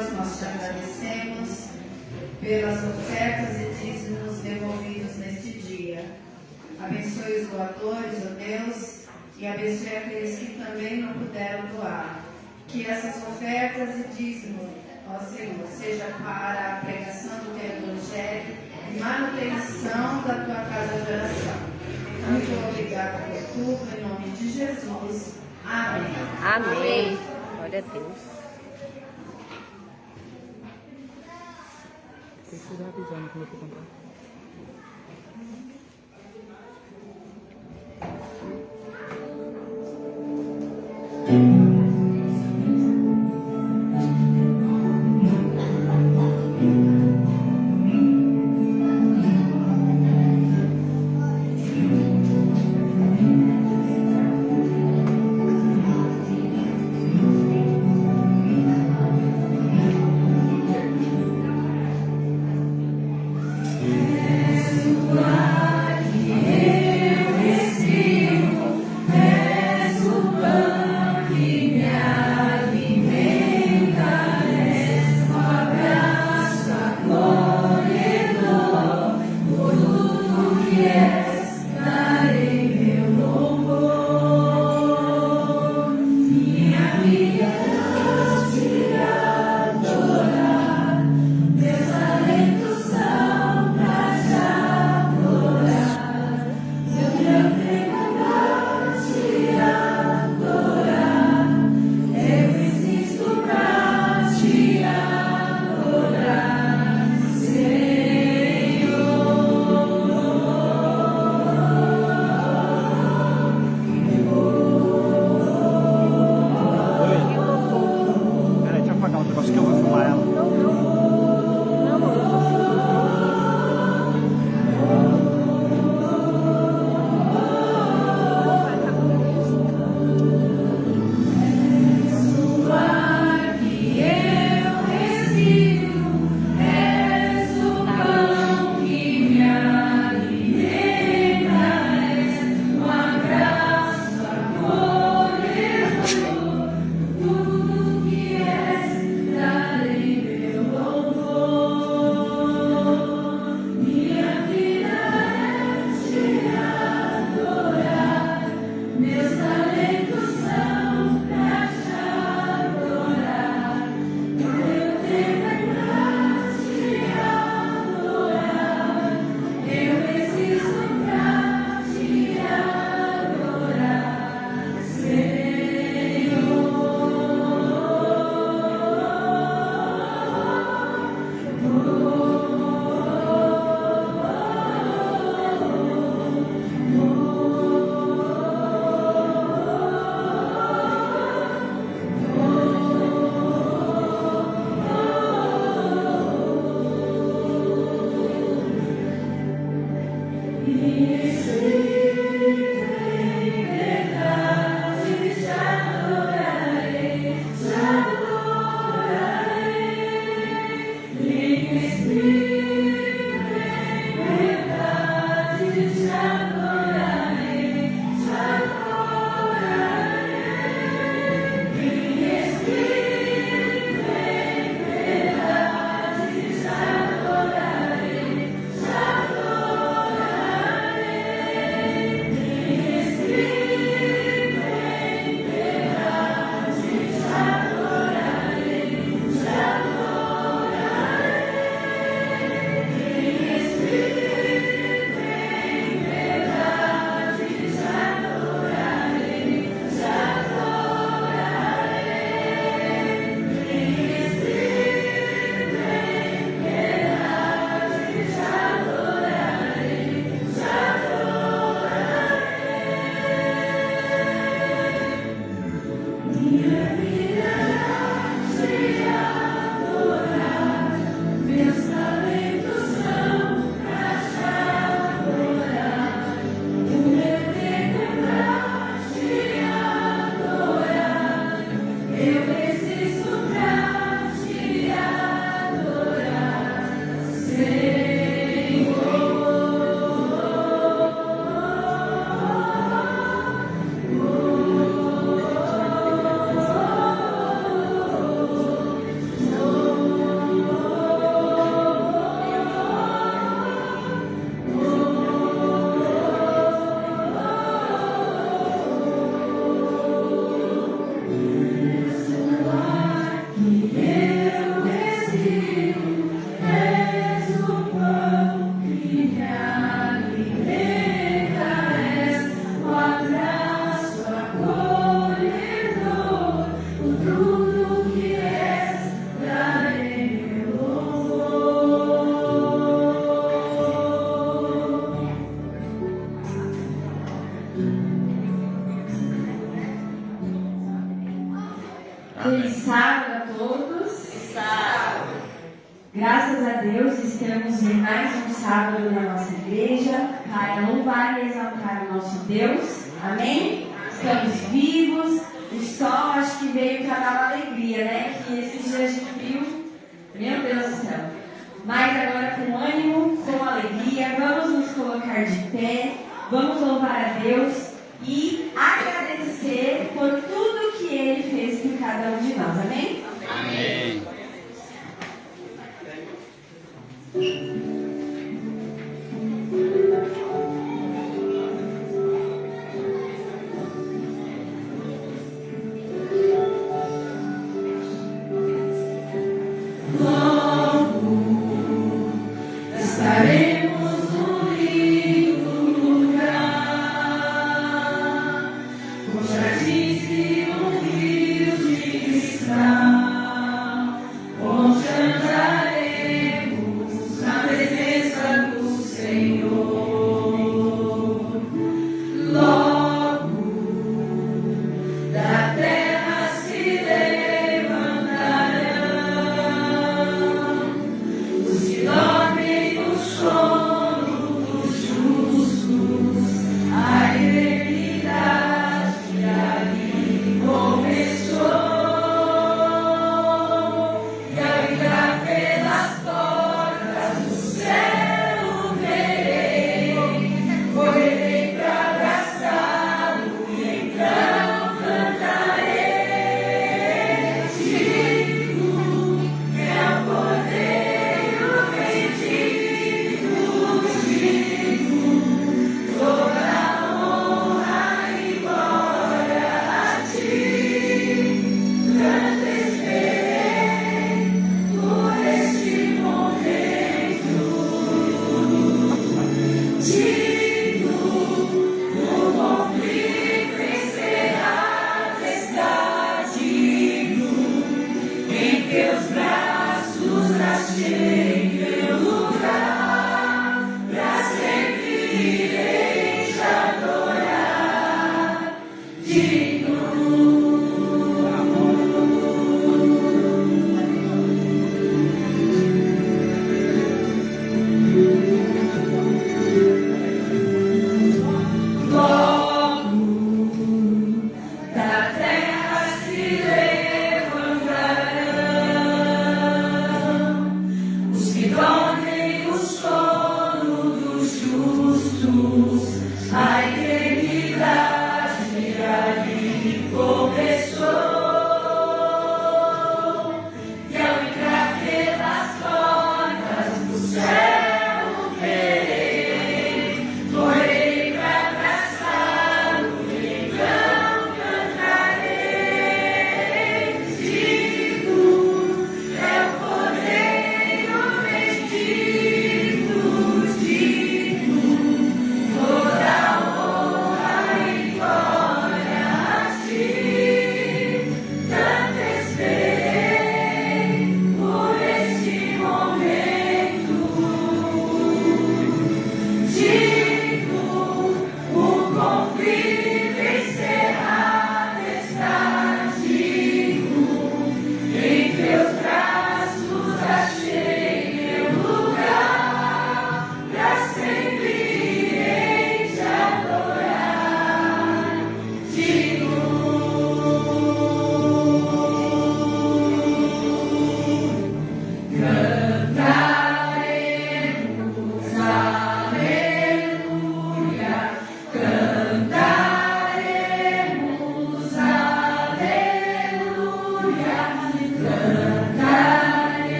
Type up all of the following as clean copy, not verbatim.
Deus, nós te agradecemos pelas ofertas e dízimos devolvidos neste dia. Abençoe os doadores, ó Deus, e abençoe aqueles que também não puderam doar. Que essas ofertas e dízimos, ó Senhor, seja para a pregação do teu evangelho e manutenção da tua casa de oração. Muito obrigada por tudo, em nome de Jesus. Amém. Amém. Glória a Deus. Precisa avisar quando eu for contar. Feliz sábado a todos. Graças a Deus estamos em mais um sábado na nossa igreja para louvar e exaltar o nosso Deus. Amém? Estamos vivos. O sol acho que veio para dar uma alegria, né? Que esses dias de frio, meu Deus do céu. Mas agora com ânimo, com alegria, vamos nos colocar de pé, vamos louvar a Deus e agradecer por tudo que Ele fez por cada um de nós. Amém? Amém. Os que dormem o sono dos justos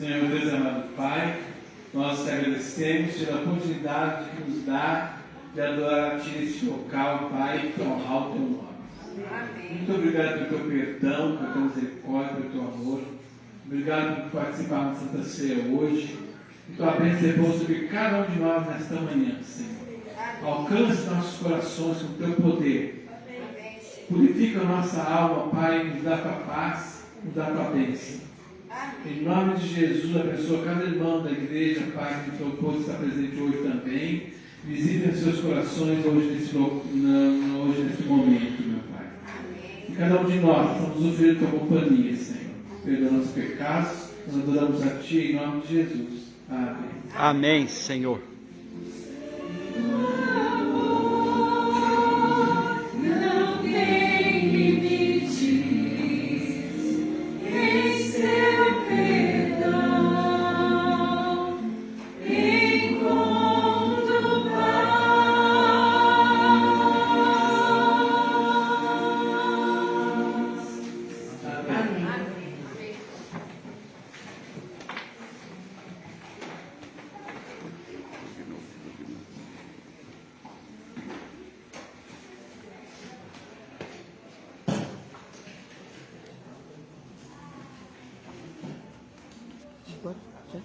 Senhor Deus amado Pai, nós te agradecemos pela oportunidade que nos dá de adorar a Ti neste local, Pai, e honrar o Teu nome. Amém. Muito obrigado pelo Teu perdão, pela Tua misericórdia, pelo Teu amor. Obrigado por participar da Santa Ceia hoje. Que Tua bênção repousa sobre cada um de nós nesta manhã, Senhor. Alcance nossos corações com o Teu poder. Purifica a nossa alma, Pai, nos dá Tua paz, nos dá Tua bênção. Em nome de Jesus, abençoa cada irmão da igreja, Pai, que tocou está presente hoje também. Visita seus corações hoje nesse momento, meu Pai. E cada um de nós estamos oferecendo Tua companhia, Senhor. Perdoa nossos pecados, nós adoramos a Ti em nome de Jesus. Amém. Amém, Senhor. Não tem limites em seu perdão, enquanto paz. Amém. Bora, já.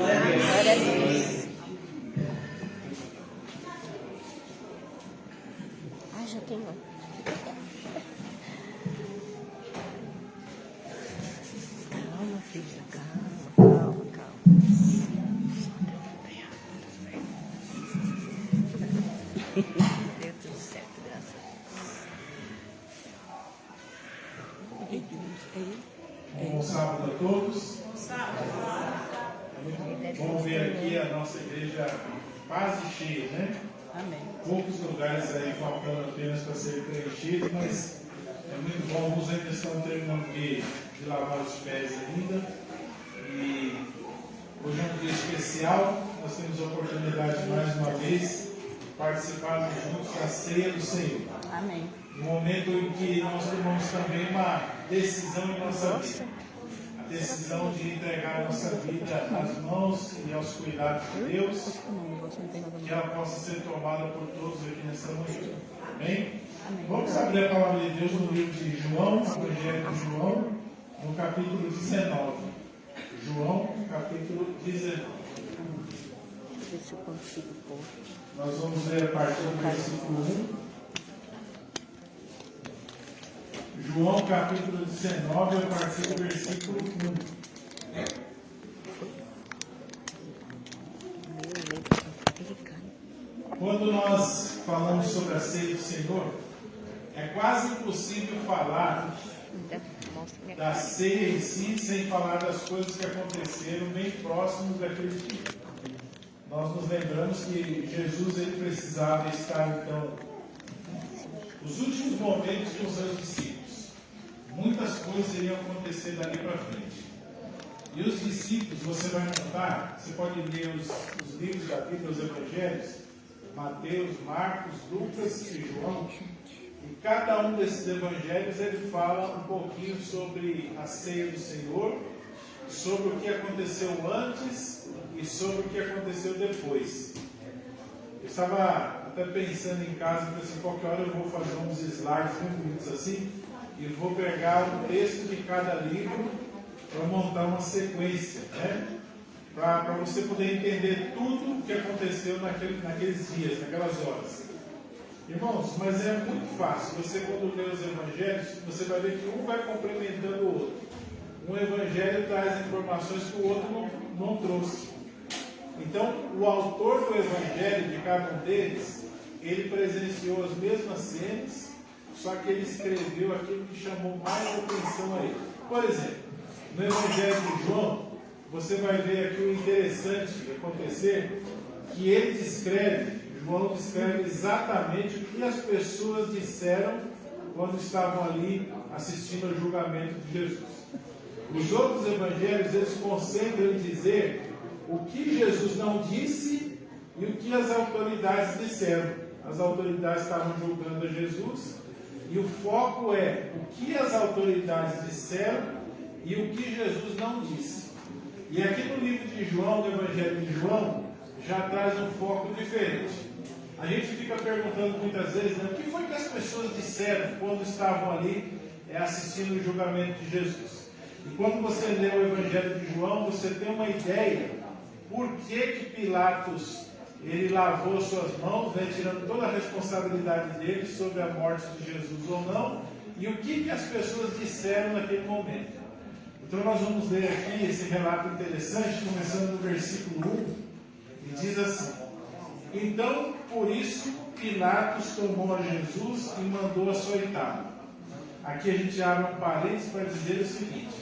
Glória a Deus. Ai, já queimou. Calma, filha, calma. Deu tudo certo, graças a Deus. Bom sábado a todos. É muito bom ver aqui a nossa igreja quase cheia, né? Amém. Poucos lugares aí faltando apenas para serem preenchidos, mas é muito bom. Alguns ainda estão terminando de lavar os pés ainda. E hoje é um dia especial. Nós temos a oportunidade mais uma vez de participarmos juntos da ceia do Senhor. Amém. No momento em que nós tomamos também uma decisão em nossa vida. A decisão de entregar a nossa vida nas mãos e aos cuidados de Deus. Que ela possa ser tomada por todos aqui nesta manhã. Amém? Vamos abrir a palavra de Deus no livro de João, Evangelho de João, no capítulo 19. João, capítulo 19. Deixa eu ver se eu consigo pôr. Nós vamos ler a partir do versículo 1. João capítulo 19, a partir do versículo 1. Quando nós falamos sobre a ceia do Senhor, é quase impossível falar da ceia em si sem falar das coisas que aconteceram bem próximos daquele dia. Nós nos lembramos que Jesus ele precisava estar então nos últimos momentos com os seus discípulos. Muitas coisas iriam acontecer dali para frente. E os discípulos, você vai notar, você pode ler os livros da Bíblia, os Evangelhos, Mateus, Marcos, Lucas e João. E cada um desses evangelhos ele fala um pouquinho sobre a ceia do Senhor, sobre o que aconteceu antes e sobre o que aconteceu depois. Eu estava até pensando em casa, assim, qualquer hora eu vou fazer uns slides muito bonitos assim, e vou pegar um texto de cada livro para montar uma sequência, né? Para você poder entender tudo o que aconteceu naqueles dias, naquelas horas. Irmãos, mas é muito fácil. Você, quando lê os evangelhos, você vai ver que um vai complementando o outro. Um evangelho traz informações que o outro não trouxe. Então, o autor do evangelho, de cada um deles, ele presenciou as mesmas cenas, só que ele escreveu aquilo que chamou mais atenção a ele. Por exemplo, no evangelho de João, você vai ver aqui o interessante acontecer, que ele descreve, João descreve exatamente o que as pessoas disseram quando estavam ali assistindo ao julgamento de Jesus. Os outros evangelhos, eles concentram em dizer o que Jesus não disse e o que as autoridades disseram. As autoridades estavam julgando a Jesus e o foco é o que as autoridades disseram e o que Jesus não disse. E aqui no livro de João, no Evangelho de João, já traz um foco diferente. A gente fica perguntando muitas vezes, né, o que foi que as pessoas disseram quando estavam ali assistindo o julgamento de Jesus. E quando você lê o Evangelho de João, você tem uma ideia por que Pilatos ele lavou suas mãos, né, tirando toda a responsabilidade dele sobre a morte de Jesus ou não, e o que as pessoas disseram naquele momento. Então nós vamos ler aqui esse relato interessante, começando no versículo 1, e diz assim: então, por isso, Pilatos tomou a Jesus e mandou açoitá-lo. Aqui a gente abre um parênteses para dizer o seguinte: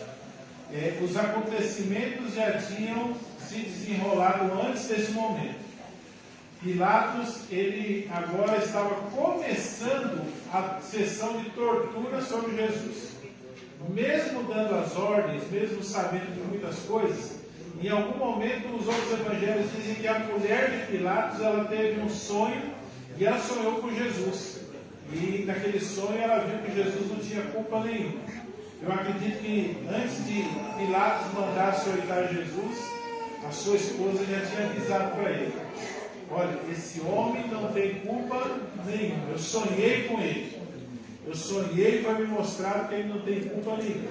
os acontecimentos já tinham se desenrolado antes desse momento. Pilatos, ele agora estava começando a sessão de tortura sobre Jesus. Mesmo dando as ordens, mesmo sabendo de muitas coisas, em algum momento os outros evangelhos dizem que a mulher de Pilatos, ela teve um sonho e ela sonhou com Jesus. E naquele sonho ela viu que Jesus não tinha culpa nenhuma. Eu acredito que antes de Pilatos mandar açoitar Jesus, a sua esposa já tinha avisado para ele: olha, esse homem não tem culpa nenhuma, eu sonhei com ele. Eu sonhei para me mostrar que ele não tem culpa nenhuma.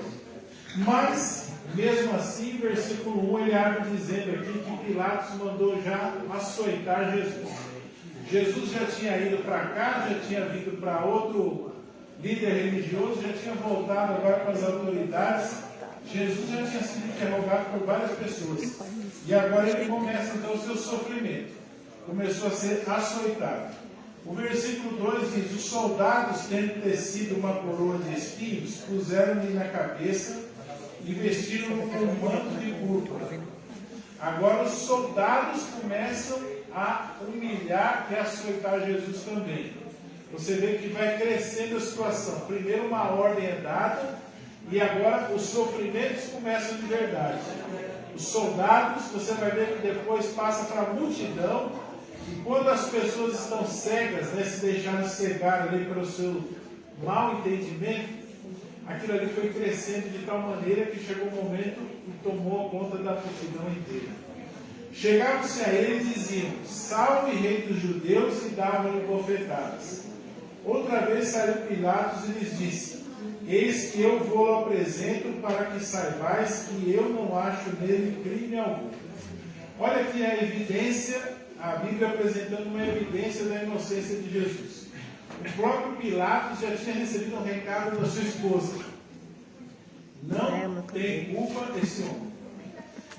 Mas, mesmo assim, versículo 1, ele abre dizendo aqui que Pilatos mandou já açoitar Jesus. Jesus já tinha ido para cá, já tinha vindo para outro líder religioso, já tinha voltado agora para as autoridades. Jesus já tinha sido interrogado por várias pessoas. E agora ele começa então o seu sofrimento. Começou a ser açoitado. O versículo 2 diz: os soldados, tendo tecido uma coroa de espinhos, puseram-lhe na cabeça e vestiram-no com um manto de púrpura. Agora os soldados começam a humilhar e açoitar Jesus também. Você vê que vai crescendo a situação. Primeiro uma ordem é dada, e agora os sofrimentos começam de verdade. Os soldados, você vai ver que depois passa para a multidão, e quando as pessoas estão cegas, né, se deixaram cegar ali pelo seu mau entendimento, aquilo ali foi crescendo de tal maneira que chegou um momento e tomou conta da multidão inteira. Chegavam-se a ele e diziam: salve, rei dos judeus, e davam-lhe bofetadas. Outra vez saiu Pilatos e lhes disse: eis que eu vou apresento para que saibais que eu não acho nele crime algum. Olha aqui a evidência, a Bíblia apresentando uma evidência da inocência de Jesus. O próprio Pilatos já tinha recebido um recado da sua esposa: não tem culpa esse homem.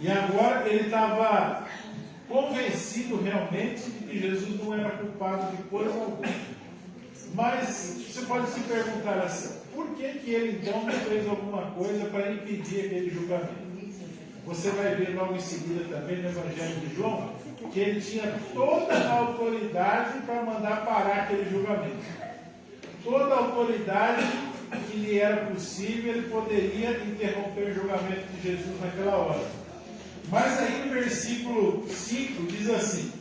E agora ele estava convencido realmente de que Jesus não era culpado de coisa alguma. Mas você pode se perguntar assim: por que ele então não fez alguma coisa para impedir aquele julgamento? Você vai ver logo em seguida também no Evangelho de João que ele tinha toda a autoridade para mandar parar aquele julgamento. Toda a autoridade que lhe era possível, ele poderia interromper o julgamento de Jesus naquela hora. Mas aí no versículo 5 diz assim: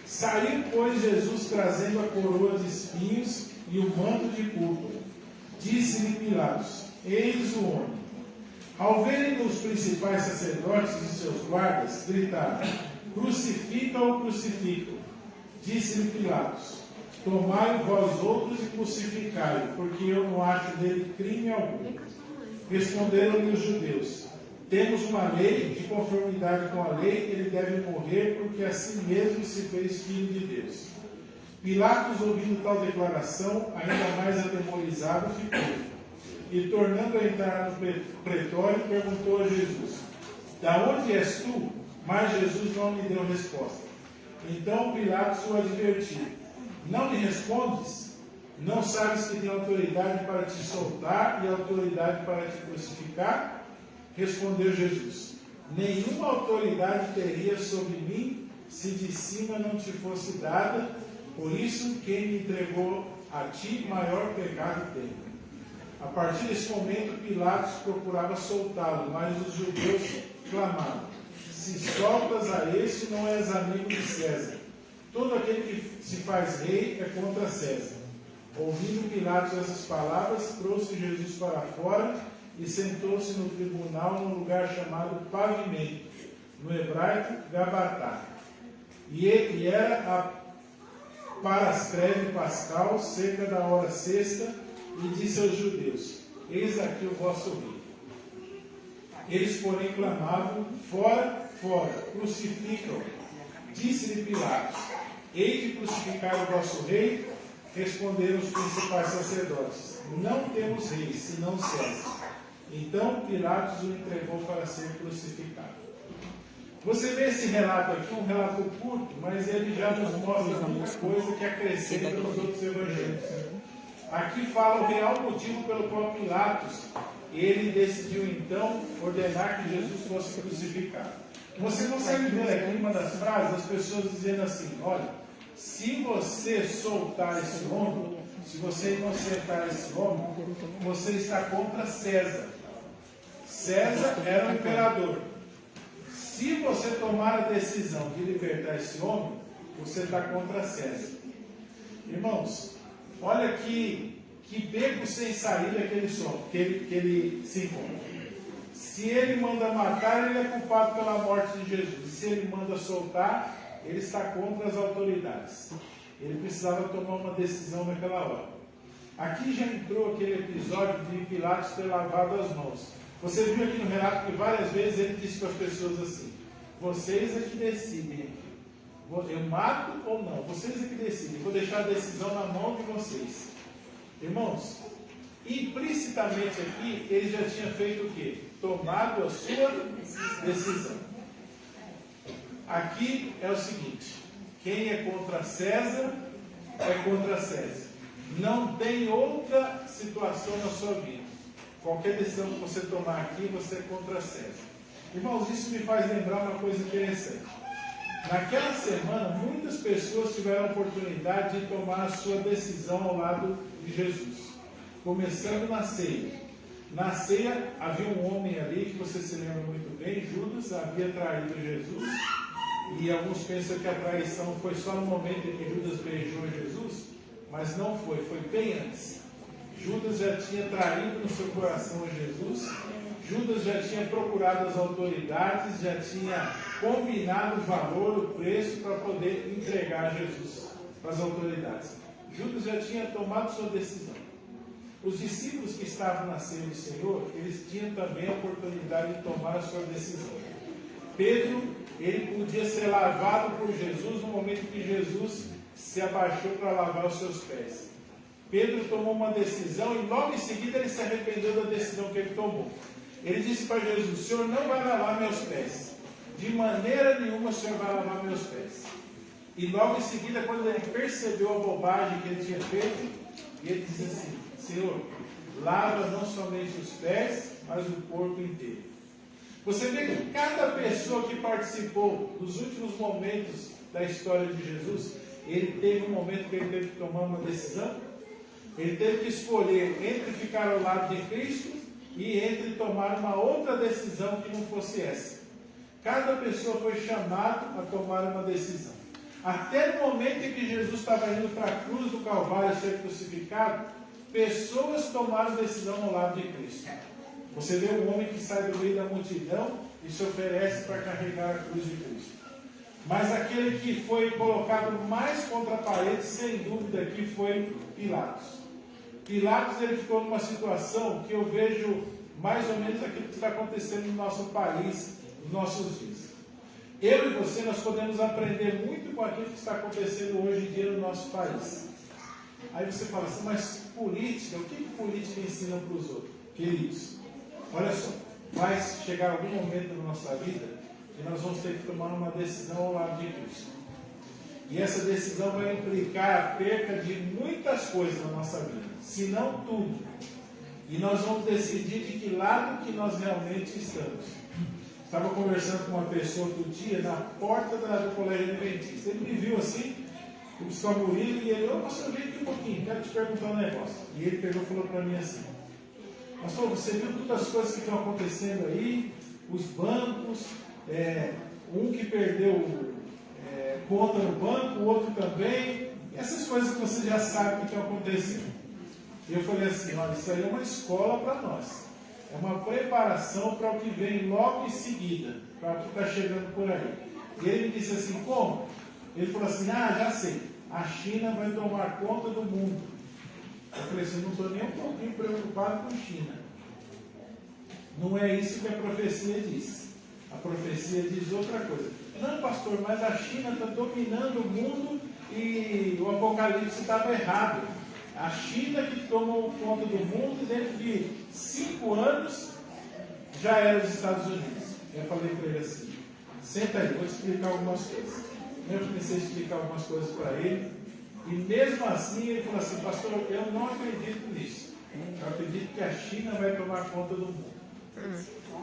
saiu, pois, Jesus trazendo a coroa de espinhos e o manto de púrpura. Disse-lhe Pilatos: eis o homem. Ao verem os principais sacerdotes e seus guardas, gritaram: crucifica-o, crucifica-o. Disse-lhe Pilatos: tomai vós outros e crucificai-o, porque eu não acho dele crime algum. Responderam-lhe os judeus: temos uma lei, de conformidade com a lei, ele deve morrer, porque assim mesmo se fez filho de Deus. Pilatos, ouvindo tal declaração, ainda mais atemorizado ficou. E tornando a entrar no pretório, perguntou a Jesus: da onde és tu? Mas Jesus não lhe deu resposta. Então Pilatos o advertiu: não lhe respondes? Não sabes que tenho autoridade para te soltar e autoridade para te crucificar? Respondeu Jesus: nenhuma autoridade teria sobre mim se de cima não te fosse dada, por isso quem me entregou a ti maior pecado tem. A partir desse momento Pilatos procurava soltá-lo, mas os judeus clamavam: se soltas a este, não és amigo de César. Todo aquele que se faz rei é contra César. Ouvindo Pilatos essas palavras, trouxe Jesus para fora e sentou-se no tribunal num lugar chamado Pavimento, no hebraico Gabatá. E era a parascreve pascal, cerca da hora sexta, e disse aos judeus: eis aqui o vosso rei. Eles, porém, clamavam: fora, fora, crucificam-o. Disse-lhe Pilatos: hei de crucificar o vosso rei? Responderam os principais sacerdotes: não temos rei, senão César. Então Pilatos o entregou para ser crucificado. Você vê esse relato aqui, um relato curto, mas ele já nos mostra muita coisa que acrescenta nos outros evangelhos. Aqui fala o real motivo pelo qual Pilatos, ele decidiu então ordenar que Jesus fosse crucificado. Você consegue ver aqui uma das frases, as pessoas dizendo assim: olha, se você soltar esse homem, se você inocentar esse homem, você está contra César. César era o imperador. Se você tomar a decisão de libertar esse homem, você está contra César. Irmãos, olha que beco sem saída que ele se encontra. Se ele manda matar, ele é culpado pela morte de Jesus. E se ele manda soltar, ele está contra as autoridades. Ele precisava tomar uma decisão naquela hora. Aqui já entrou aquele episódio de Pilatos ter lavado as mãos. Você viu aqui no relato que várias vezes ele disse para as pessoas assim: vocês é que decidem aqui. Eu mato ou não? Vocês é que decidem. Vou deixar a decisão na mão de vocês. Irmãos, implicitamente aqui, ele já tinha feito o quê? Tomado a sua decisão. Aqui é o seguinte: quem é contra César, é contra César. Não tem outra situação na sua vida. Qualquer decisão que você tomar aqui, você é contra César. Irmãos, isso me faz lembrar uma coisa interessante. Naquela semana, muitas pessoas tiveram a oportunidade de tomar a sua decisão ao lado de Jesus. Começando na ceia. Na ceia, havia um homem ali, que você se lembra muito bem, Judas, havia traído Jesus. E alguns pensam que a traição foi só no momento em que Judas beijou Jesus, mas não foi, foi bem antes. Judas já tinha traído no seu coração a Jesus, Judas já tinha procurado as autoridades, já tinha combinado o valor, o preço para poder entregar Jesus para as autoridades. Judas já tinha tomado sua decisão. Os discípulos que estavam na ceia do Senhor, eles tinham também a oportunidade de tomar a sua decisão. Pedro, ele podia ser lavado por Jesus no momento que Jesus se abaixou para lavar os seus pés. Pedro tomou uma decisão e logo em seguida ele se arrependeu da decisão que ele tomou. Ele disse para Jesus: o Senhor não vai lavar meus pés. De maneira nenhuma o Senhor vai lavar meus pés. E logo em seguida, quando ele percebeu a bobagem que ele tinha feito, ele disse assim: Senhor, lava não somente os pés, mas o corpo inteiro. Você vê que cada pessoa que participou dos últimos momentos da história de Jesus, ele teve um momento que ele teve que tomar uma decisão. Ele teve que escolher entre ficar ao lado de Cristo e entre tomar uma outra decisão que não fosse essa. Cada pessoa foi chamada a tomar uma decisão. Até no momento em que Jesus estava indo para a cruz do Calvário ser crucificado, pessoas tomaram decisão ao lado de Cristo. Você vê um homem que sai do meio da multidão e se oferece para carregar a cruz de Cristo. Mas aquele que foi colocado mais contra a parede, sem dúvida, que foi Pilatos. Pilatos, ele ficou numa situação que eu vejo mais ou menos aquilo que está acontecendo no nosso país, nos nossos dias. Eu e você, nós podemos aprender muito com aquilo que está acontecendo hoje em dia no nosso país. Aí você fala assim: mas política, o que política ensina para os outros? Queridos, olha só, vai chegar algum momento na nossa vida que nós vamos ter que tomar uma decisão ao lado de Cristo. E essa decisão vai implicar a perca de muitas coisas na nossa vida, se não tudo. E nós vamos decidir de que lado que nós realmente estamos. Estava conversando com uma pessoa outro dia na porta do colégio adventista. Ele me viu assim, eu disse ao Murilo, e ele: ô pastor, vem aqui um pouquinho, quero te perguntar um negócio. E ele pegou e falou para mim assim: pastor, você viu todas as coisas que estão acontecendo aí, os bancos, um que perdeu conta no banco, o outro também, essas coisas que você já sabe que estão acontecendo. E eu falei assim: olha, isso aí é uma escola para nós, é uma preparação para o que vem logo em seguida, para o que está chegando por aí. E ele me disse assim: como? Ele falou assim: já sei, a China vai tomar conta do mundo. Eu falei assim: não estou nem um pouquinho preocupado com a China. Não é isso que a profecia diz. A profecia diz outra coisa. Não, pastor, mas a China está dominando o mundo e o Apocalipse estava errado. A China que tomou conta do mundo, e dentro de 5 anos já era os Estados Unidos. Eu falei para ele assim: senta aí, vou te explicar algumas coisas. Eu comecei a explicar algumas coisas para ele, e mesmo assim ele falou assim: pastor, eu não acredito nisso. Eu acredito que a China vai tomar conta do mundo.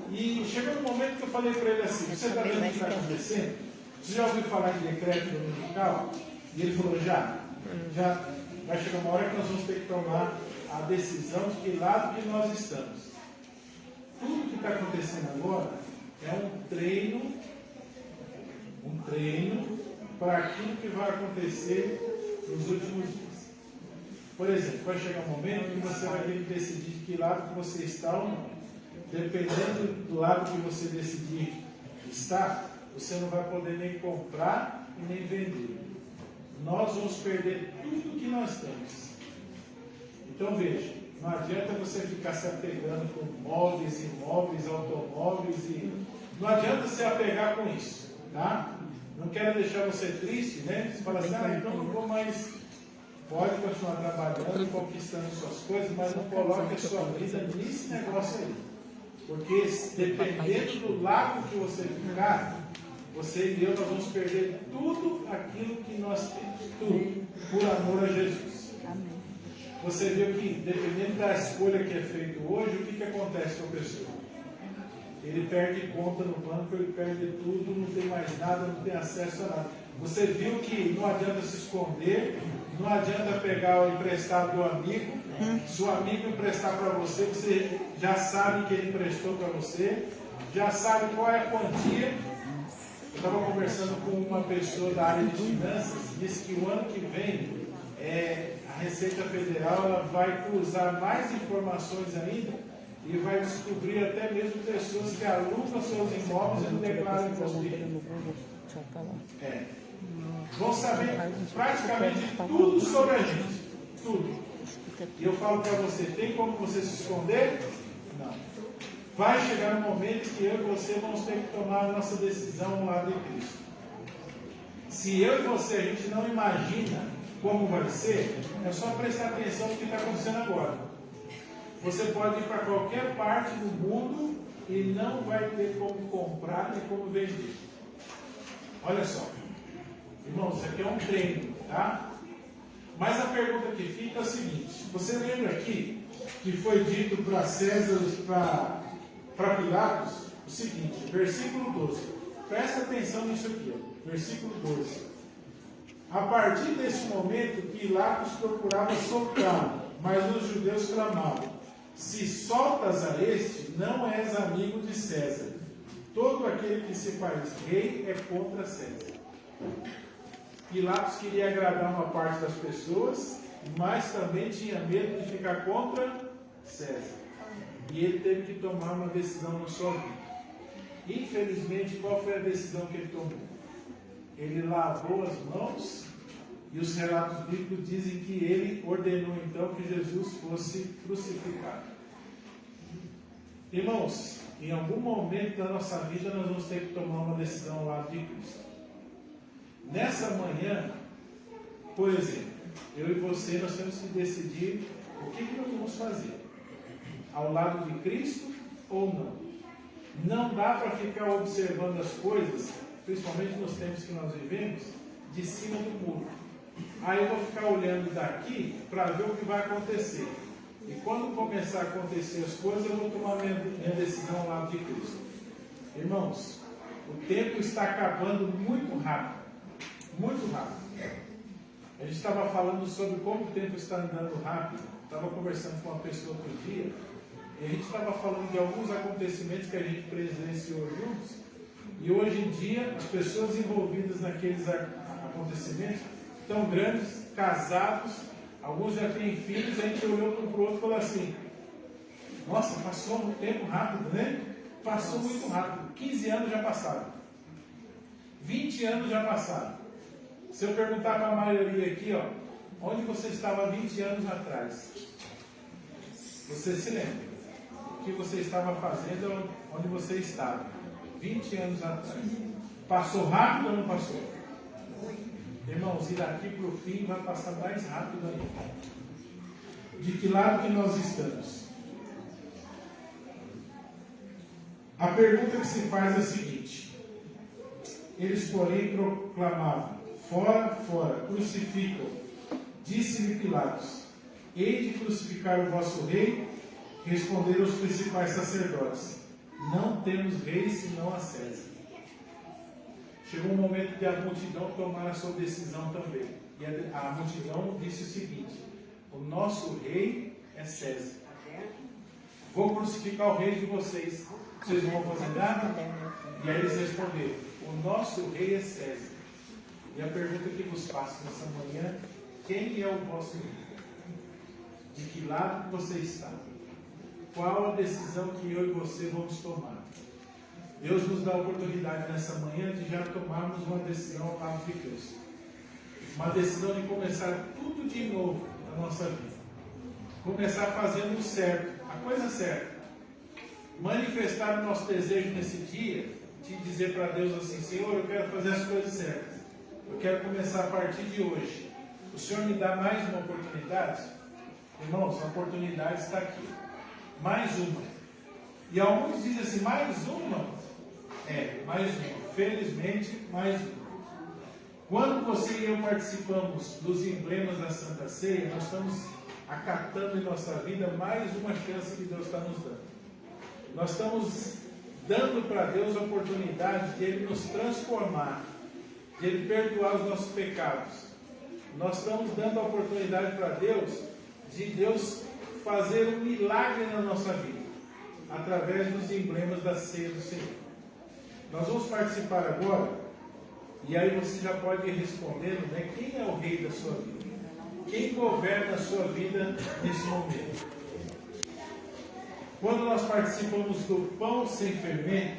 E chegou um momento que eu falei para ele assim: você está vendo o que está acontecendo? Você já ouviu falar de decreto dominical? E ele falou: já vai chegar uma hora que nós vamos ter que tomar a decisão de que lado que nós estamos. Tudo que está acontecendo agora é um treino para aquilo que vai acontecer nos últimos dias. Por exemplo, vai chegar um momento que você vai ter que decidir de que lado que você está ou não. Dependendo do lado que você decidir estar, você não vai poder nem comprar e nem vender. Nós vamos perder tudo que nós temos. Então veja, Não adianta você ficar se apegando com móveis, imóveis, automóveis e não adianta se apegar com isso, tá? Não quero deixar você triste, né? Você fala assim, então não vou mais. Pode continuar trabalhando, conquistando suas coisas, mas não coloque a sua vida nesse negócio aí. Porque dependendo do lado que você ficar, você e eu nós vamos perder tudo aquilo que nós temos, tudo, por amor a Jesus. Amém. Você viu que, dependendo da escolha que é feita hoje, o que acontece com a pessoa? Ele perde conta no banco, ele perde tudo, não tem mais nada, não tem acesso a nada. Você viu que não adianta se esconder, não adianta pegar o emprestado do amigo. Se o amigo emprestar para você, você já sabe que ele emprestou para você, já sabe qual é a quantia. Eu estava conversando com uma pessoa da área de finanças, disse que o ano que vem a Receita Federal ela vai cruzar mais informações ainda e vai descobrir até mesmo pessoas que alugam seus imóveis e não declaram imposto de renda. Vão saber praticamente tudo sobre a gente. Tudo. E eu falo para você, tem como você se esconder? Não. Vai chegar um momento que eu e você vamos ter que tomar a nossa decisão ao lado de Cristo. Se eu e você a gente não imagina como vai ser, é só prestar atenção no que está acontecendo agora. Você pode ir para qualquer parte do mundo e não vai ter como comprar nem como vender. Olha só. Irmãos, isso aqui é um treino, tá? Mas a pergunta que fica é a seguinte: você lembra aqui que foi dito para César, para Pilatos, o seguinte, versículo 12. Presta atenção nisso aqui, ó, versículo 12. A partir desse momento, Pilatos procurava soltá-lo, mas os judeus clamavam: se soltas a este, não és amigo de César. Todo aquele que se faz rei é contra César. Pilatos queria agradar uma parte das pessoas, mas também tinha medo de ficar contra César. E ele teve que tomar uma decisão na sua vida. Infelizmente, qual foi a decisão que ele tomou? Ele lavou as mãos e os relatos bíblicos dizem que ele ordenou então que Jesus fosse crucificado. Irmãos, em algum momento da nossa vida nós vamos ter que tomar uma decisão ao lado de Cristo. Nessa manhã, por exemplo, eu e você, nós temos que decidir o que nós vamos fazer. Ao lado de Cristo ou não. Não dá para ficar observando as coisas, principalmente nos tempos que nós vivemos, de cima do muro. Aí eu vou ficar olhando daqui para ver o que vai acontecer. E quando começar a acontecer as coisas, eu vou tomar minha decisão ao lado de Cristo. Irmãos, o tempo está acabando muito rápido. Muito rápido. A gente estava falando sobre como o tempo está andando rápido. Estava conversando com uma pessoa outro dia e a gente estava falando de alguns acontecimentos que a gente presenciou juntos. E hoje em dia, as pessoas envolvidas naqueles acontecimentos estão grandes, casados, alguns já têm filhos. A gente olhou um para o outro e falou assim: nossa, passou um tempo rápido, né? Passou muito rápido. 15 anos já passaram. 20 anos já passaram. Se eu perguntar para a maioria aqui, ó, onde você estava 20 anos atrás? Você se lembra? O que você estava fazendo, onde você estava? 20 anos atrás. Passou rápido ou não passou? Irmãos, e daqui para o fim vai passar mais rápido ainda. De que lado que nós estamos? A pergunta que se faz é a seguinte: eles, porém, proclamavam: fora, fora, crucificam. Disse-lhe Pilatos: hei de crucificar o vosso rei? Responderam os principais sacerdotes: não temos rei senão a César. Chegou um momento de a multidão tomar a sua decisão também. E a multidão disse o seguinte: o nosso rei é César. Vou crucificar o rei de vocês. Vocês não vão fazer nada? E aí eles responderam: o nosso rei é César. E a pergunta que vos faço nessa manhã: quem é o vosso rei? De que lado você está? Qual a decisão que eu e você vamos tomar? Deus nos dá a oportunidade nessa manhã de já tomarmos uma decisão ao lado de Cristo. Uma decisão de começar tudo de novo na nossa vida. começar fazendo o certo, a coisa certa. Manifestar o nosso desejo nesse dia, de dizer para Deus assim: Senhor, eu quero fazer as coisas certas. Eu quero começar a partir de hoje. O Senhor me dá mais uma oportunidade? Irmãos, a oportunidade está aqui. Mais uma. E alguns dizem assim: mais uma? Mais uma. Felizmente, mais uma. Quando você e eu participamos dos emblemas da Santa Ceia, nós estamos acatando em nossa vida mais uma chance que Deus está nos dando. Nós estamos dando para Deus a oportunidade de Ele nos transformar, de Ele perdoar os nossos pecados. Nós estamos dando a oportunidade para Deus, de Deus fazer um milagre na nossa vida, através dos emblemas da ceia do Senhor. Nós vamos participar agora, e aí você já pode ir respondendo, né, quem é o rei da sua vida? Quem governa a sua vida nesse momento? Quando nós participamos do pão sem fermento,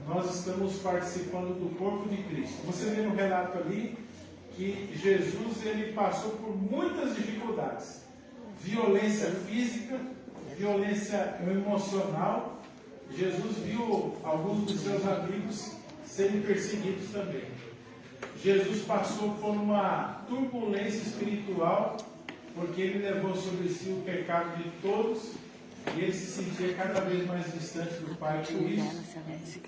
nós estamos participando do corpo de Cristo. Você vê no relato ali que Jesus ele passou por muitas dificuldades. Violência física, violência emocional. Jesus viu alguns dos seus amigos serem perseguidos também. Jesus passou por uma turbulência espiritual, porque ele levou sobre si o pecado de todos, e ele se sentia cada vez mais distante do Pai por isso.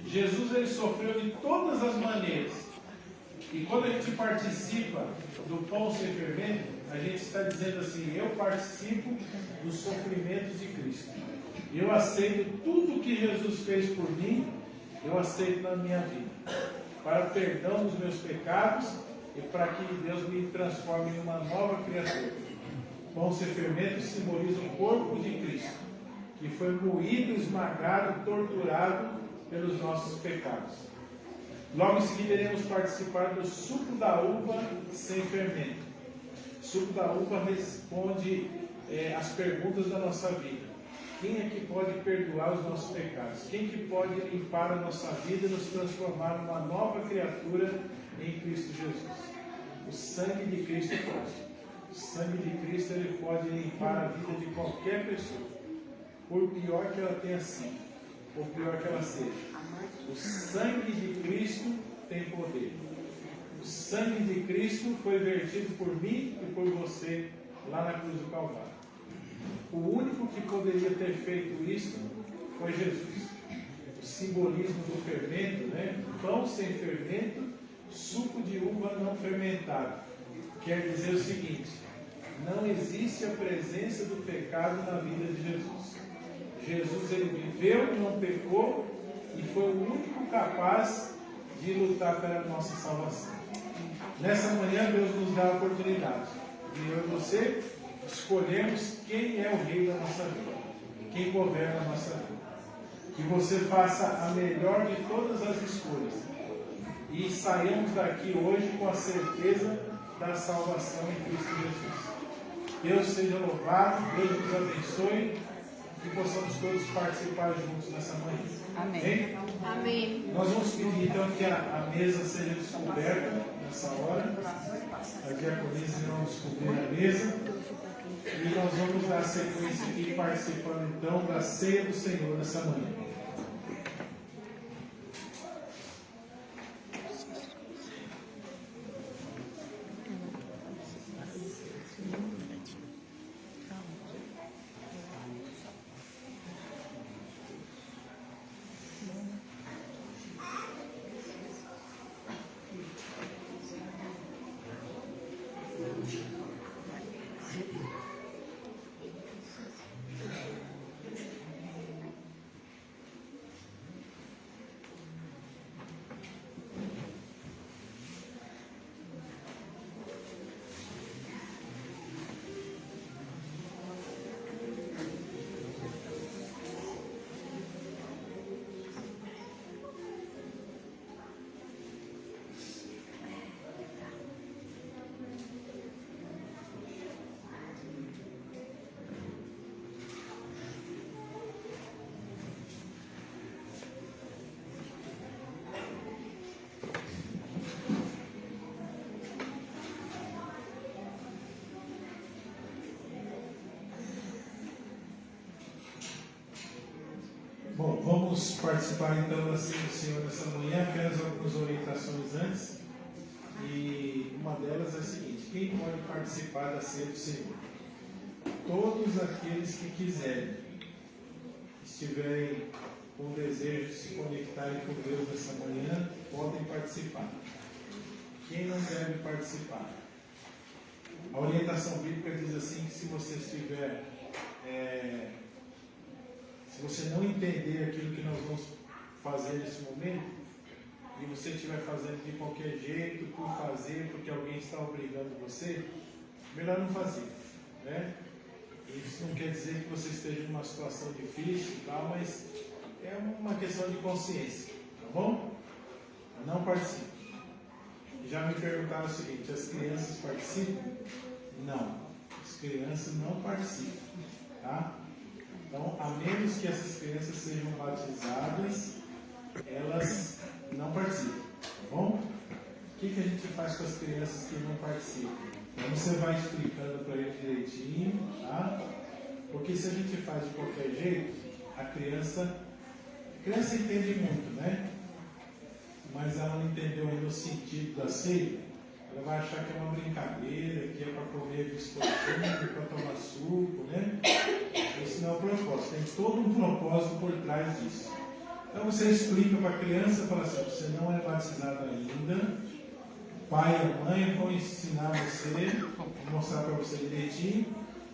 Jesus ele sofreu de todas as maneiras. E quando a gente participa do pão sem fermento, a gente está dizendo assim: eu participo dos sofrimentos de Cristo. Eu aceito tudo que Jesus fez por mim, eu aceito na minha vida, para o perdão dos meus pecados e para que Deus me transforme em uma nova criatura. O pão sem fermento simboliza o corpo de Cristo, que foi moído, esmagado, torturado pelos nossos pecados. Logo em seguida iremos participar do suco da uva sem fermento. O suco da uva responde as perguntas da nossa vida. Quem é que pode perdoar os nossos pecados? Quem que pode limpar a nossa vida e nos transformar numa nova criatura em Cristo Jesus? O sangue de Cristo pode. O sangue de Cristo ele pode limpar a vida de qualquer pessoa, por pior que ela tenha sido, por pior que ela seja. O sangue de Cristo tem poder. O sangue de Cristo foi vertido por mim e por você lá na cruz do Calvário. O único que poderia ter feito isso foi Jesus. O simbolismo do fermento, né? Pão sem fermento, suco de uva não fermentado. Quer dizer o seguinte: não existe a presença do pecado na vida de Jesus. Jesus ele viveu, não pecou e foi o único capaz de lutar pela nossa salvação. Nessa manhã Deus nos dá a oportunidade de eu e você escolhermos quem é o rei da nossa vida, quem governa a nossa vida. Que você faça a melhor de todas as escolhas e saiamos daqui hoje com a certeza da salvação em Cristo Jesus. Deus seja louvado, Deus nos abençoe, que possamos todos participar juntos nessa manhã. Amém. Amém. Nós vamos pedir então que a mesa seja descoberta nessa hora. As diaconisas irão descobrir a mesa. E nós vamos dar sequência aqui participando então da ceia do Senhor nessa manhã. Vamos participar então da ceia do Senhor nessa manhã, apenas algumas orientações antes. E uma delas é a seguinte: quem pode participar da ceia do Senhor? Todos aqueles que quiserem, estiverem com o desejo de se conectarem com Deus nessa manhã, podem participar. Quem não deve participar? A orientação bíblica diz assim que se você estiver, se você não entender aquilo que nós vamos fazer nesse momento, e você estiver fazendo de qualquer jeito, por fazer, porque alguém está obrigando você, melhor não fazer, né? Isso não quer dizer que você esteja numa situação difícil e tal, mas é uma questão de consciência, tá bom? Não participe. Já me perguntaram o seguinte: as crianças participam? Não, as crianças não participam, tá? Então, a menos que essas crianças sejam batizadas, elas não participam, tá bom? O que a gente faz com as crianças que não participam? Então você vai explicando para ele direitinho, tá? Porque se a gente faz de qualquer jeito, a criança entende muito, né? Mas ela não entendeu ainda o sentido da ceia. Ela vai achar que é uma brincadeira, que é para comer biscoitinho, para tomar suco, né? Esse não é o propósito, tem todo um propósito por trás disso. Então você explica para a criança, fala assim: você não é batizado ainda, o pai e a mãe vão ensinar você, vou mostrar para você direitinho.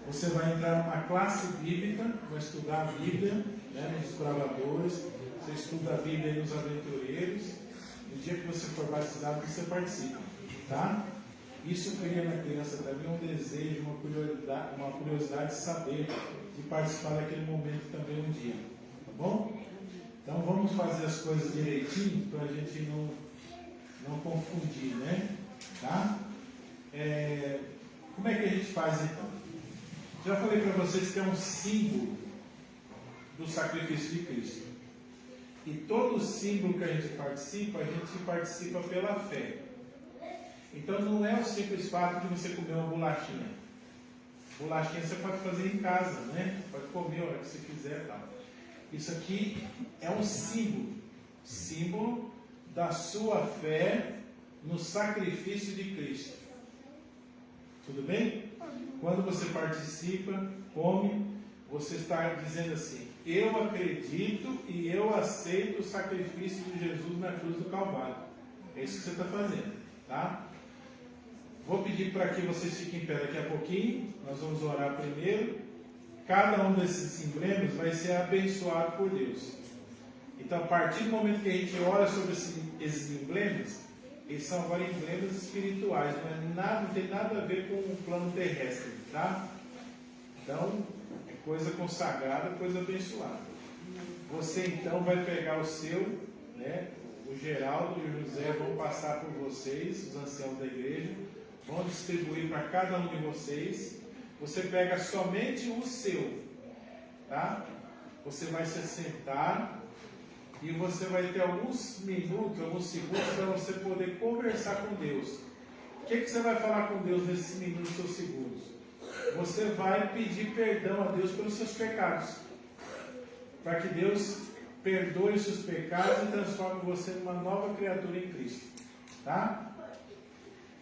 Você vai entrar numa classe bíblica, vai estudar a Bíblia, né, nos desbravadores, você estuda a Bíblia nos aventureiros. No dia que você for batizado, você participa, tá? Isso cria na criança também um desejo, uma curiosidade de saber, de participar daquele momento também um dia, tá bom? Então vamos fazer as coisas direitinho para a gente não confundir, né? Tá? Como é que a gente faz então? Já falei para vocês que é um símbolo do sacrifício de Cristo. E todo símbolo que a gente participa pela fé. Então não é o simples fato de você comer uma bolachinha. Bolachinha você pode fazer em casa, né? Pode comer a hora que você quiser e tal. Isso aqui é um símbolo da sua fé no sacrifício de Cristo. Tudo bem? Quando você participa, come, você está dizendo assim: eu acredito e eu aceito o sacrifício de Jesus na cruz do Calvário. É isso que você está fazendo, tá? Vou pedir para que vocês fiquem em pé daqui a pouquinho. Nós vamos orar primeiro. Cada um desses emblemas vai ser abençoado por Deus. Então, a partir do momento que a gente ora sobre esses emblemas, eles são agora emblemas espirituais, não tem nada a ver com o plano terrestre, tá? Então, é coisa consagrada, coisa abençoada. Você então vai pegar o seu, né? O Geraldo e o José vão passar por vocês, os anciãos da igreja, vão distribuir para cada um de vocês. Você pega somente o seu, tá? Você vai se sentar e você vai ter alguns minutos, alguns segundos para você poder conversar com Deus. O que você vai falar com Deus nesses minutos ou segundos? Você vai pedir perdão a Deus pelos seus pecados, para que Deus perdoe os seus pecados e transforme você numa nova criatura em Cristo, tá?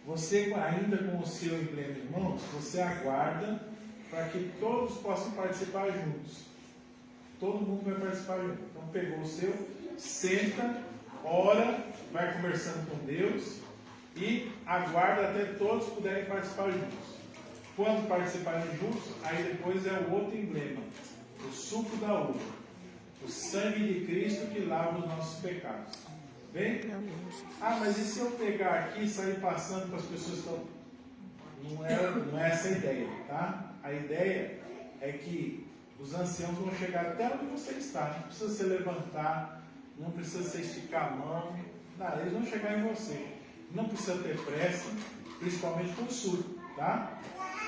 Você ainda com o seu emblema em mãos, você aguarda para que todos possam participar juntos. Todo mundo vai participar junto. Então pegou o seu, senta, ora, vai conversando com Deus e aguarda até todos puderem participar juntos. Quando participarem juntos, aí depois é o outro emblema, o suco da uva, o sangue de Cristo que lava os nossos pecados. Bem? Ah, mas e se eu pegar aqui e sair passando para as pessoas que estão... Não é essa a ideia, tá? A ideia é que os anciãos vão chegar até onde você está. Não precisa se levantar, não precisa se esticar a mão. Não, eles vão chegar em você. Não precisa ter pressa, principalmente com o suco, tá?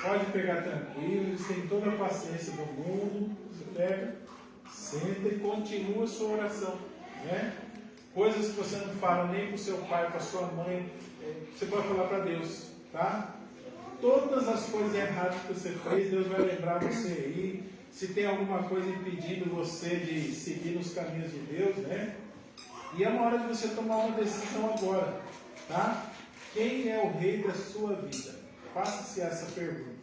Pode pegar tranquilo, eles têm toda a paciência do mundo. Você pega, senta e continua a sua oração, né? Coisas que você não fala nem para o seu pai, para a sua mãe, você pode falar para Deus, tá? Todas as coisas erradas que você fez, Deus vai lembrar você aí. se tem alguma coisa impedindo você de seguir nos caminhos de Deus, né? E é uma hora de você tomar uma decisão agora, tá? Quem é o rei da sua vida? Faça-se essa pergunta.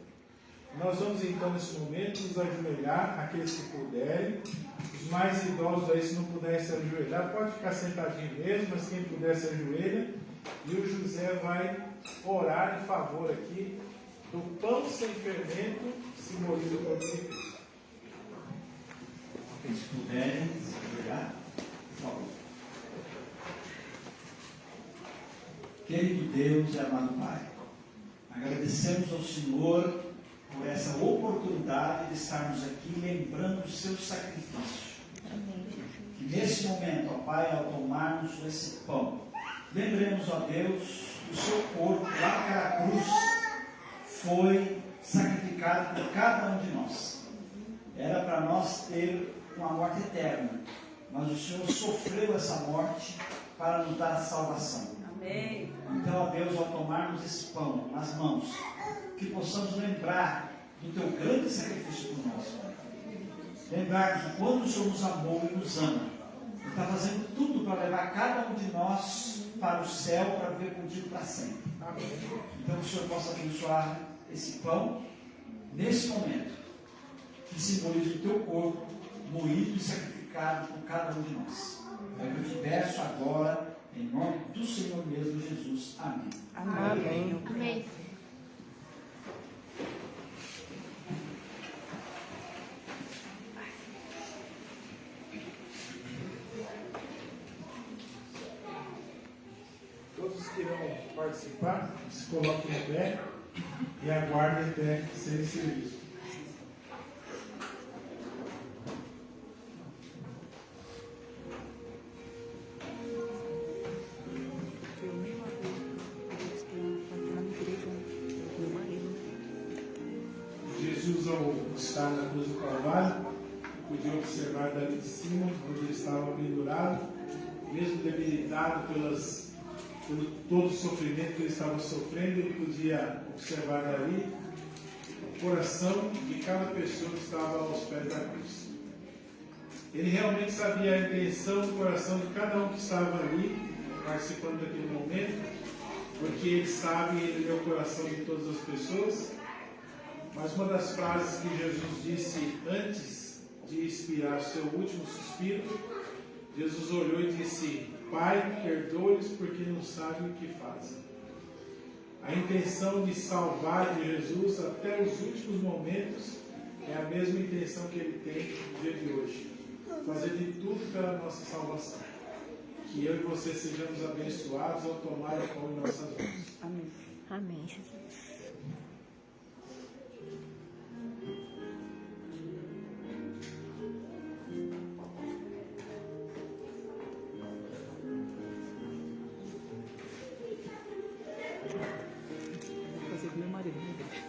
Nós vamos então nesse momento nos ajoelhar, aqueles que puderem. Os mais idosos aí, se não puderem se ajoelhar, pode ficar sentadinho mesmo, mas quem puder se ajoelha. E o José vai orar em favor aqui do pão sem fermento, simboliza o corpo de Cristo. Se puderem se ajoelhar, por favor. Querido Deus e amado Pai, agradecemos ao Senhor por essa oportunidade de estarmos aqui lembrando o seu sacrifício. Amém, Jesus. Que nesse momento, ó Pai, ao tomarmos esse pão, lembremos, ó Deus, o seu corpo lá naquela cruz foi sacrificado por cada um de nós. Era para nós ter uma morte eterna, mas o Senhor sofreu essa morte para nos dar a salvação. Amém. Então, ó Deus, ao tomarmos esse pão nas mãos, que possamos lembrar do teu grande sacrifício por nós, Pai. Lembrar que quando o Senhor nos amou e nos ama, Ele está fazendo tudo para levar cada um de nós para o céu, para viver contigo para sempre. Amém. Então, que o Senhor possa abençoar esse pão nesse momento, que simboliza o teu corpo moído e sacrificado por cada um de nós. É o que eu te peço agora, em nome do Senhor mesmo, Jesus. Amém. Amém. Amém. Todos que irão participar, se coloquem em pé e aguardem até serem servidos. Eu mesma vez que na igreja, meu marido. Jesus, ao estar na cruz do Calvário, podia observar dali de cima, onde ele estava pendurado, mesmo debilitado pelo todo o sofrimento que ele estava sofrendo, ele podia observar dali o coração de cada pessoa que estava aos pés da cruz. Ele realmente sabia a intenção do coração de cada um que estava ali, participando daquele momento, porque ele sabe, ele é o coração de todas as pessoas. Mas uma das frases que Jesus disse antes de expirar o seu último suspiro, Jesus olhou e disse: Pai, perdoa-lhes porque não sabem o que fazem. A intenção de salvar de Jesus até os últimos momentos é a mesma intenção que ele tem no dia de hoje. Fazer de tudo pela nossa salvação. Que eu e você sejamos abençoados ao tomar o pão em nossas mãos. Amém. Amém, Jesus. Vou fazer com meu marido na igreja.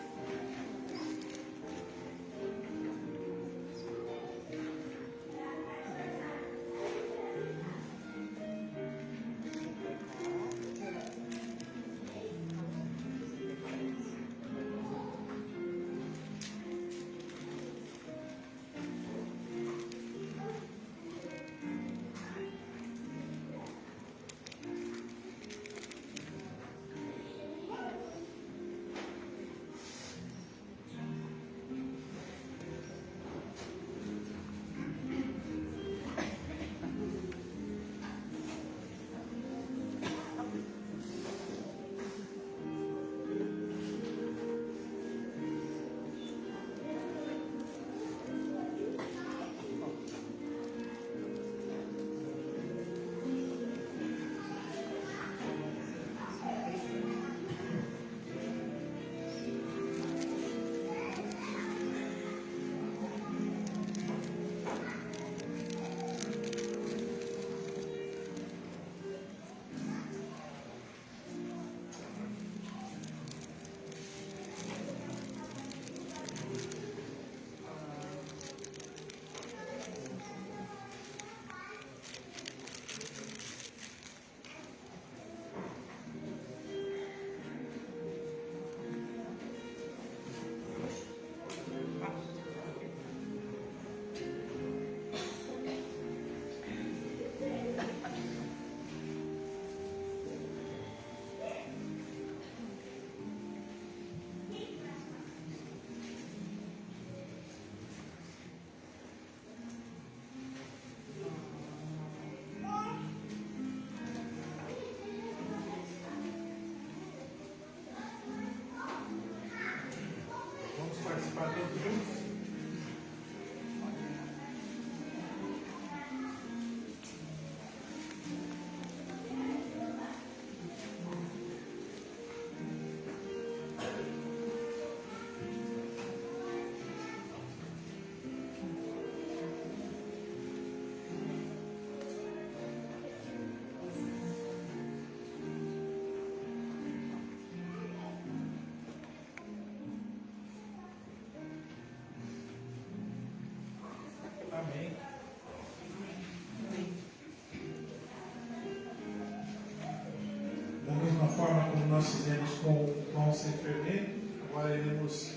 Da mesma forma como nós fizemos com o pão sem fermento, agora iremos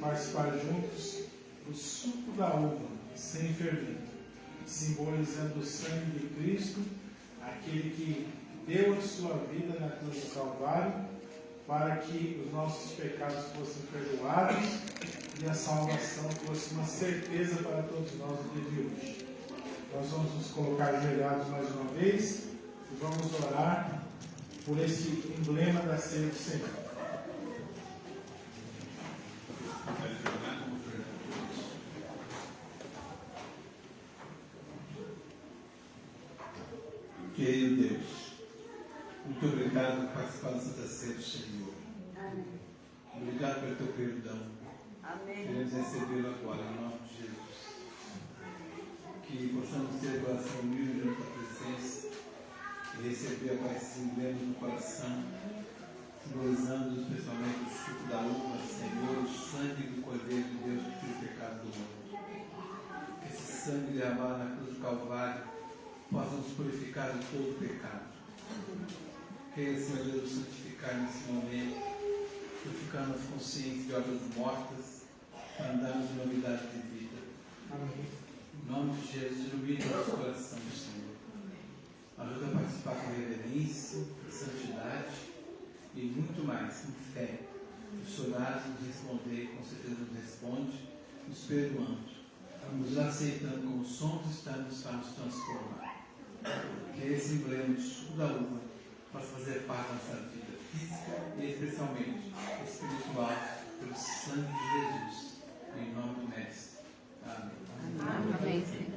participar juntos do suco da uva sem fermento, simbolizando o sangue de Cristo, aquele que deu a sua vida na cruz do Calvário, para que os nossos pecados fossem perdoados e a salvação fosse uma certeza para todos nós no dia de hoje. Nós vamos nos colocar ajoelhados mais uma vez e vamos orar por esse emblema da ceia do Senhor. Querido Deus, muito obrigado por participar da Santa Ceia do Senhor. Amém. Obrigado pelo teu perdão. Amém. Queremos recebê-lo agora, em nome de Jesus. Que possamos ter coração humilde diante da presença e receber, Pai, esses emblemas no coração, simbolizando especialmente o suco da uva, Senhor, o sangue do Cordeiro de Deus que tira o pecado do mundo. Que esse sangue derramado na cruz do Calvário possa nos purificar de todo pecado. Queira, Senhor Deus, nos santificar nesse momento, purificando as consciências de obras mortas, para andarmos em novidade de vida. Amém. Em nome de Jesus, ilumine o nosso coração, Senhor. Ajuda a participar com reverência, santidade e muito mais, com fé. Os orares nos responder, com certeza nos responde, nos perdoando, nos aceitando como somos, estamos para nos transformar. Que esse emblema de suco da uva possa fazer parte da nossa vida física e especialmente espiritual, pelo sangue de Jesus. Em nome do Mestre. Amém. Amém, Senhor.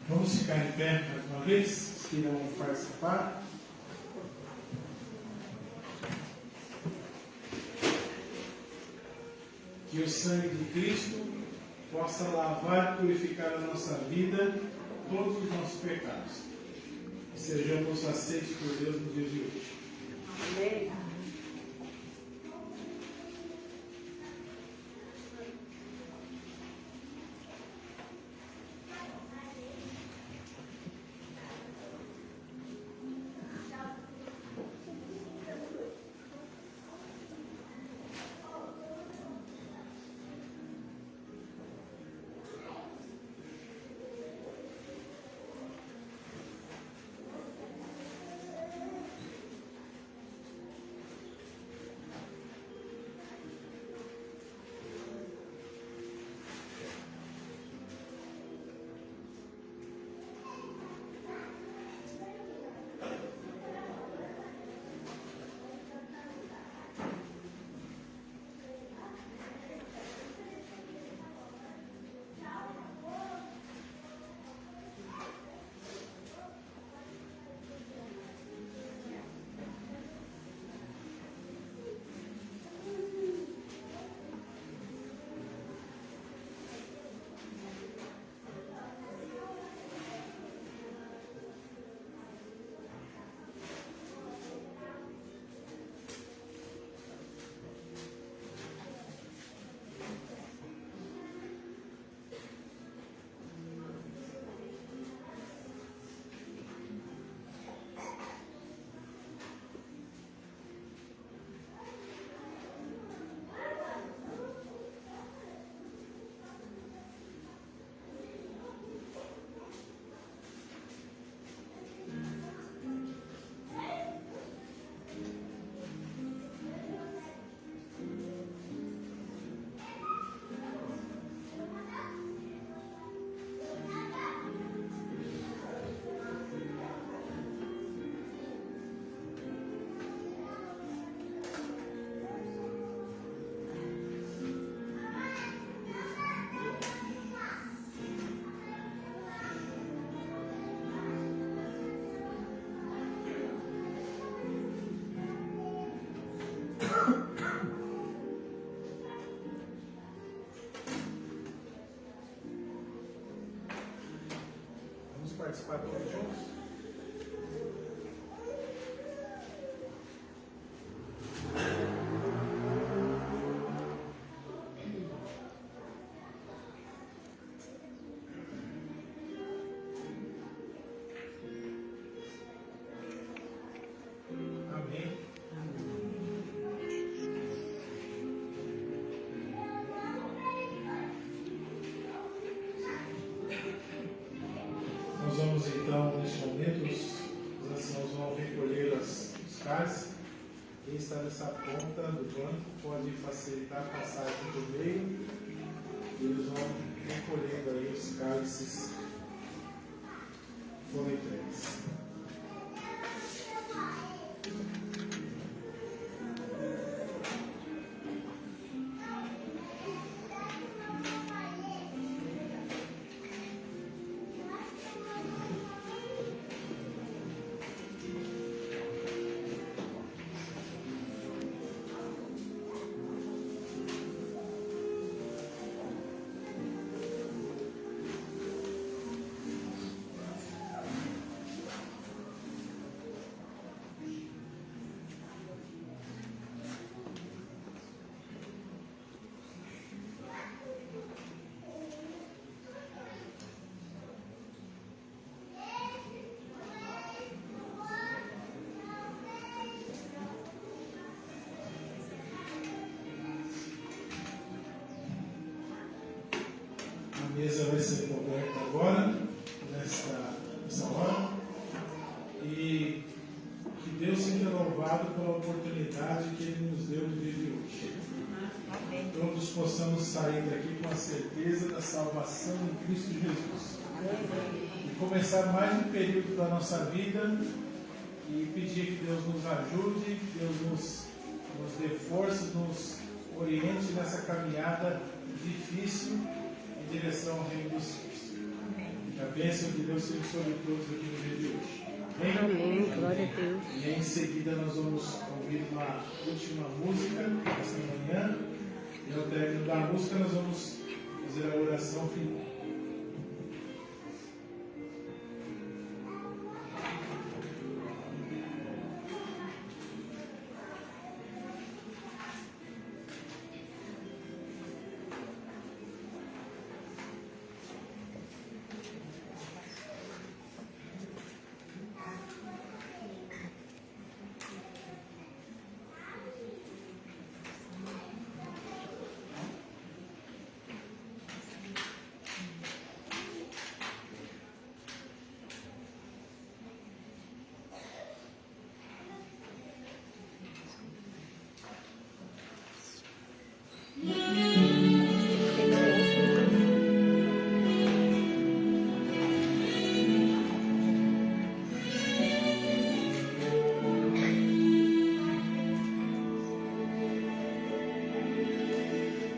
Vamos ficar em pé mais uma vez, que irão participar. Que o sangue de Cristo possa lavar e purificar a nossa vida, todos os nossos pecados. E sejamos aceitos por Deus no dia de hoje. Amém. Vamos participar todos juntos? cálice. Quem está nessa ponta do banco pode facilitar a passagem do meio e eles vão recolhendo aí os cálices que foram entregues. A mesa vai ser coberta agora, nessa hora, e que Deus seja louvado pela oportunidade que Ele nos deu no dia de hoje. Todos possamos sair daqui com a certeza da salvação em Cristo Jesus. E começar mais um período da nossa vida e pedir que Deus nos ajude, que Deus nos dê força, nos oriente nessa caminhada difícil em direção ao reino dos céus. Que a bênção de Deus seja sobre todos aqui no dia de hoje. Amém? Amém. Glória a Deus. E em seguida nós vamos ouvir uma última música esta manhã. E ao término da música nós vamos fazer a oração final.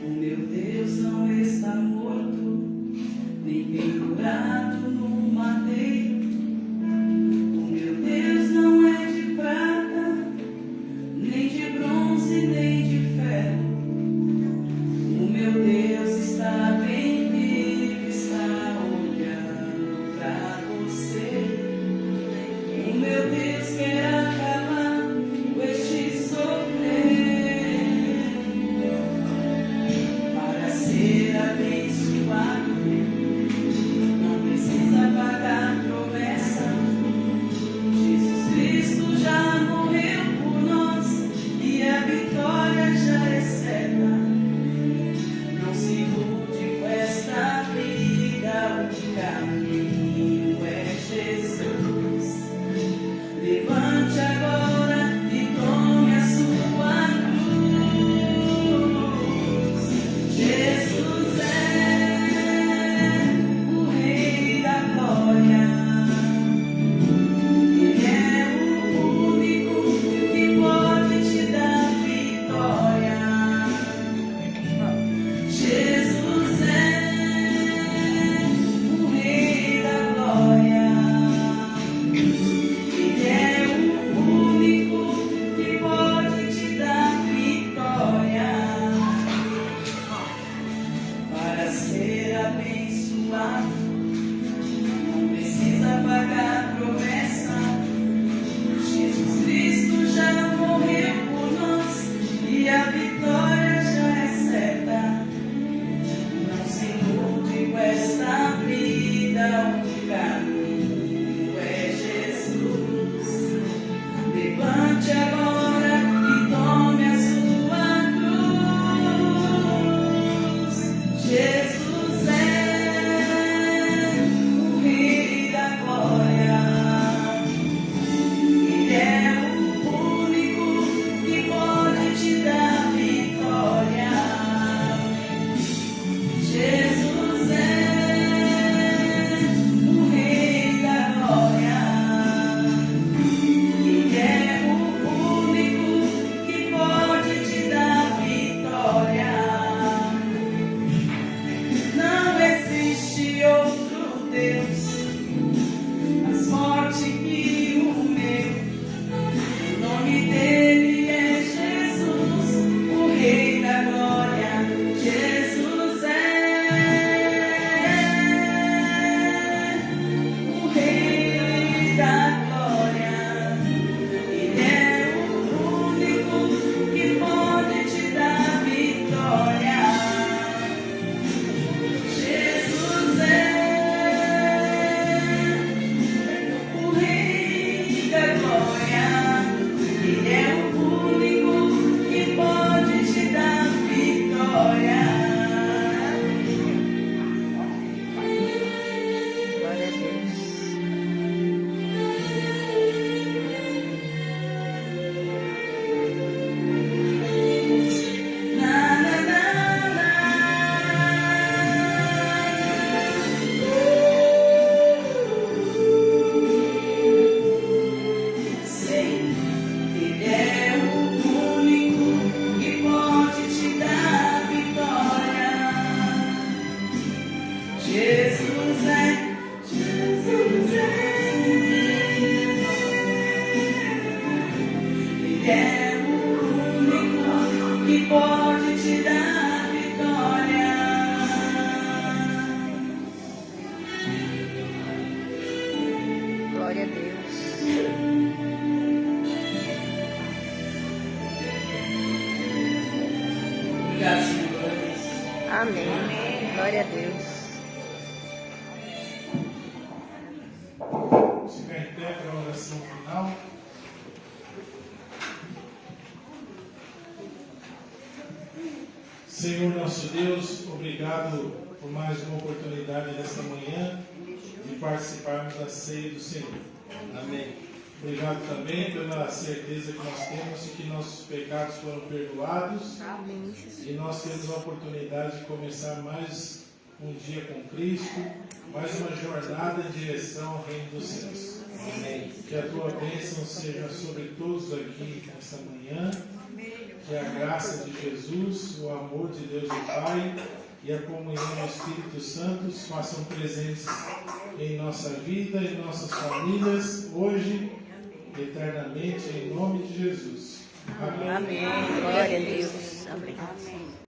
O meu Deus não está morto, nem pendurado no madeiro. O meu Deus não é de prata, nem de bronze, nem de ferro. O meu Deus está bem vivo, está olhando para você. O meu Deus quer acabar com este sofrer. Para ser abençoado, não precisa pagar troco. Ele é o único que pode te dar vitória. Glória a Deus. Obrigado, Senhor. Amém. Glória a Deus. Ficar em pé para a oração final. Senhor nosso Deus, obrigado por mais uma oportunidade nesta manhã de participarmos da ceia do Senhor. Amém. Obrigado também pela certeza que nós temos de que nossos pecados foram perdoados. Amém. E nós temos a oportunidade de começar mais um dia com Cristo, mais uma jornada em direção ao reino dos céus. Amém. Que a tua bênção seja sobre todos aqui nesta manhã. Que a graça de Jesus, o amor de Deus o Pai e a comunhão do Espírito Santo se façam presentes em nossa vida, em nossas famílias, hoje e eternamente, em nome de Jesus. Amém. Amém. Glória a Deus. Amém.